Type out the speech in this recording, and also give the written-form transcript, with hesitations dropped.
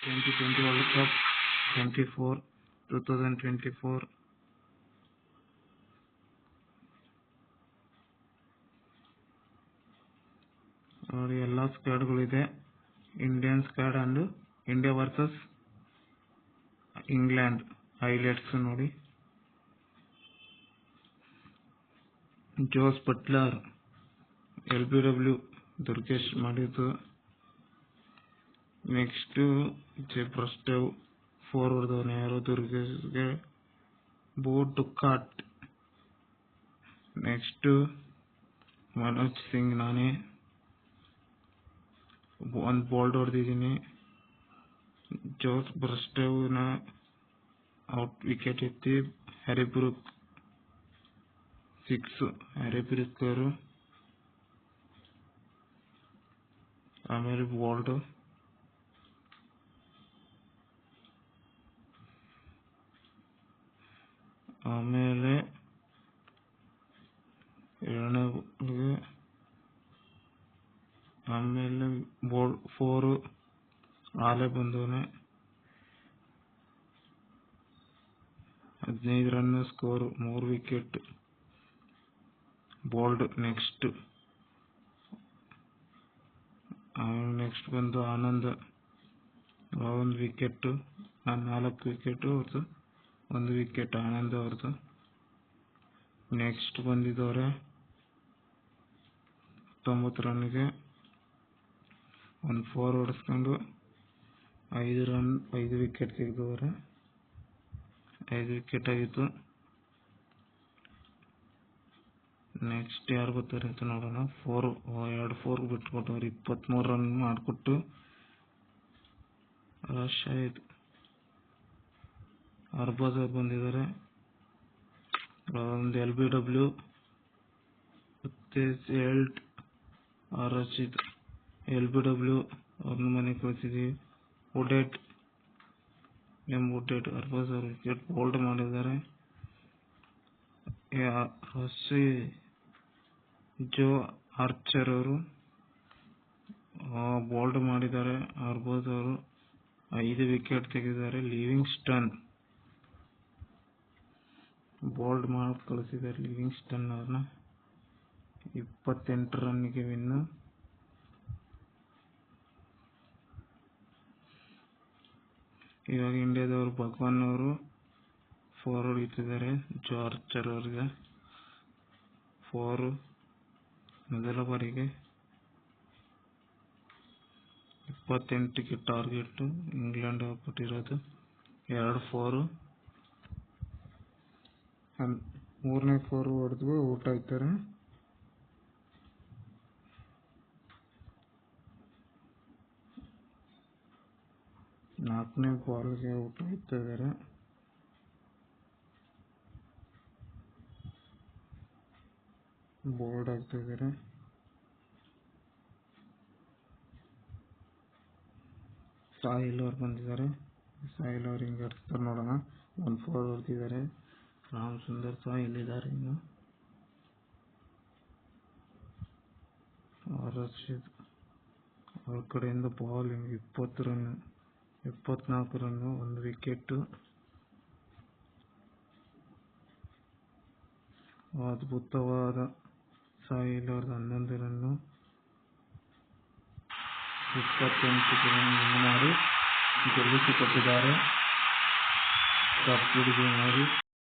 2020 World Cup 2024 ನೋಡಿ ಎಲ್ಲ ಸ್ಕ್ವಾಡ್ಗಳಿದೆ. Indian squad and India versus England highlights ನೋಡಿ. ಜೋಸ್ ಬಟ್ಲರ್, LBW ದುರ್ಗೇಶ್ ಮಾಡಿದ್ದು. ನೆಕ್ಸ್ಟ್ ಜೆಬ್ರಸ್ಟೆವ್ ಫಾರ್ವರ್ಡ್ ಯಾರು ದುರ್ಗೇಶ್ಗೆ ಬೂಟ್ ಕಾಟ್. ನೆಕ್ಸ್ಟ್ ಮನೋಜ್ ಸಿಂಗ್, ನಾನೇ ಒಂದು ಬೋಲ್ಡ್ ಹೊಡೆದಿದ್ದೀನಿ. ಜೋಸ್ ಬ್ರಸ್ಟೆವ್ನ ಔಟ್ ವಿಕೆಟ್ ಎತ್ತಿ ಹ್ಯಾರಿಬ್ರೂಕ್ 6 ಹ್ಯಾರಿಬ್ರೂಕ್ ಅವರು. ಆಮೇಲೆ ಬೋಲ್ಡ್, ಆಮೇಲೆ ಎರಡನೇ ಆಮೇಲೆ ಬೋಲ್ಡ್ 4 ಆಲೆ ಬಂದವನೆ. 15 run score, 3 wicket bold. Next ಬಂದು ಆನಂದ್, 1 ವಿಕೆಟ್, 4 ವಿಕೆಟ್ ಅವ್ರದ್ದು, 1 ವಿಕೆಟ್ ಆನಂದ್ ಅವ್ರದ್ದು. ನೆಕ್ಸ್ಟ್ ಬಂದಿದ್ದವ್ರೆ 90 ರನ್ಗೆ 1 4 ಹೊಡೆಸ್ಕೊಂಡು 5 ವಿಕೆಟ್ ತೆಗೆದವ್ರೆ. 5 ವಿಕೆಟ್ ಆಗಿತ್ತು. ನೆಕ್ಸ್ಟ್ ಯಾರು ಬರ್ತಾರೆ ಅಂತ ನೋಡೋಣ. 2 4 ಬಿಟ್ಕೊಟ್ಟವ್ರು, 23 ರನ್ ಮಾಡಿಕೊಟ್ಟು ರಾಶಾದ್ ಅರ್ಬಾಜ್ ಅವ್ರು ಬಂದಿದ್ದಾರೆ. ಒಂದು LBW ರಶೀದ್ LBW ಅವ್ರನ್ನ ಮನೆಗೆ ಕಳಿಸಿದ್ದೀವಿ. ವುಡೆಡ್ ಅರ್ಬಾಜ್ ಅವ್ರ ವಿಕೆಟ್ ಬೋಲ್ಡ್ ಮಾಡಿದ್ದಾರೆ. ಜೋ ಆರ್ಚರ್ ಅವರು ಬೋಲ್ಡ್ ಮಾಡಿದ್ದಾರೆ. ಅರ್ಬಾಜ್ ಅವರು 5 ವಿಕೆಟ್ ತೆಗೆದಿದ್ದಾರೆ. ಲಿವಿಂಗ್ಸ್ಟನ್ ಬೋಲ್ಡ್ ಮಾಡಿ ಕಳಿಸಿದ್ದಾರೆ. ಲಿವಿಂಗ್ಸ್ಟನ್ ಅವ್ರನ್ನ 28 ರನ್ಗೆ ವಿನ್ನು. ಇವಾಗ ಇಂಡಿಯಾದವರು ಭಗವಾನ್ ಅವರು 4 ಹೊಡಿತಿದ್ದಾರೆ. ಜೋ ಆರ್ಚರ್ ಅವ್ರಿಗೆ 4 ಮೊದಲ ಬಾರಿಗೆ. 28ಗೆ ಟಾರ್ಗೆಟ್ ಇಂಗ್ಲೆಂಡ್ ಕೊಟ್ಟಿರೋದು. 2 4, 3ನೇ 4 ಹೊಡೆದು ಔಟ್ ಆಯ್ತಾರೆ. ನಾಲ್ಕನೇ ಬಾಲ್ಗೆ ಔಟ್ ಆಗ್ತಾ ಇದ್ದಾರೆ. ಬೋಲ್ಡ್ ಆಗ್ತಾ ಇದ್ದಾರೆ. ಸಾಹಿಲ್ ಅವ್ರು ಬಂದಿದ್ದಾರೆ. ಸಾಹಿಲ್ ಅವ್ರು ಹಿಂಗೆ ಆಡ್ತಾರೆ ನೋಡೋಣ. 1 4 ಹೊಡೆದಿದ್ದಾರೆ. ರಾಮ್ ಸುಂದರ್ ಸಾಹಿಲ್ ಇದ್ದಾರೆ. ಇನ್ನು ರಶೀದ್ ಅವ್ರ ಕಡೆಯಿಂದ ಬಾಲಿಂಗ್ 24 ರನ್ನು, 1 ವಿಕೆಟ್. ಅದ್ಭುತವಾದ ಸಾಹಿಲ್ ಅವ್ರದ್ದು 11 ರನ್ನು, 28 ರನ್ ಮಾಡಿ ಗೆಲ್ಲಿಸಿಕೊಟ್ಟಿದ್ದಾರೆ. ಕಪ್ ಹಿಡಿದು ಮಾಡಿ